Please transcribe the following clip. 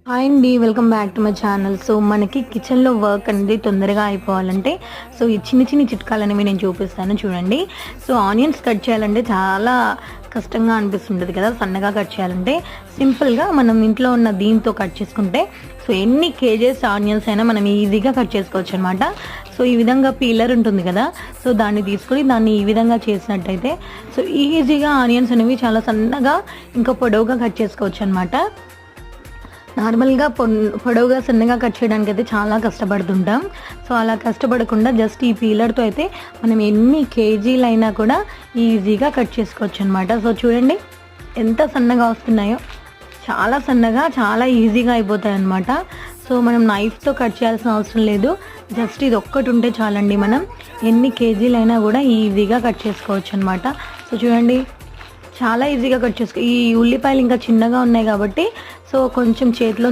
Hi అండి, welcome back to my channel. So మనకి కిచెన్లో వర్క్ అనేది తొందరగా అయిపోవాలంటే సో ఈ చిన్న చిన్న చిట్కాలు అనేవి నేను చూపిస్తాను చూడండి. సో ఆనియన్స్ కట్ చేయాలంటే చాలా కష్టంగా అనిపిస్తుంటుంది కదా, సన్నగా కట్ చేయాలంటే సింపుల్గా మనం ఇంట్లో ఉన్న దీంతో కట్ చేసుకుంటే సో ఎన్ని కేజెస్ ఆనియన్స్ అయినా మనం ఈజీగా కట్ చేసుకోవచ్చు అనమాట. సో ఈ విధంగా పీలర్ ఉంటుంది కదా, సో దాన్ని తీసుకొని దాన్ని ఈ విధంగా చేసినట్టయితే సో ఈజీగా ఆనియన్స్ అనేవి చాలా సన్నగా ఇంకా పొడవుగా కట్ చేసుకోవచ్చు అనమాట. నార్మల్గా పొడవుగా సన్నగా కట్ చేయడానికి అయితే చాలా కష్టపడుతుంటాం. సో అలా కష్టపడకుండా జస్ట్ ఈ పీలర్తో అయితే మనం ఎన్ని కేజీలైనా కూడా ఈజీగా కట్ చేసుకోవచ్చు అనమాట. సో చూడండి ఎంత సన్నగా వస్తున్నాయో, చాలా సన్నగా చాలా ఈజీగా అయిపోతాయి అన్నమాట. సో మనం నైఫ్తో కట్ చేయాల్సిన అవసరం లేదు, జస్ట్ ఇది ఒక్కటి ఉంటే చాలండి, మనం ఎన్ని కేజీలైనా కూడా ఈజీగా కట్ చేసుకోవచ్చు అనమాట. సో చూడండి చాలా ఈజీగా కట్ చేసుకో. ఈ ఉల్లిపాయలు ఇంకా చిన్నగా ఉన్నాయి కాబట్టి సో కొంచెం చేతిలో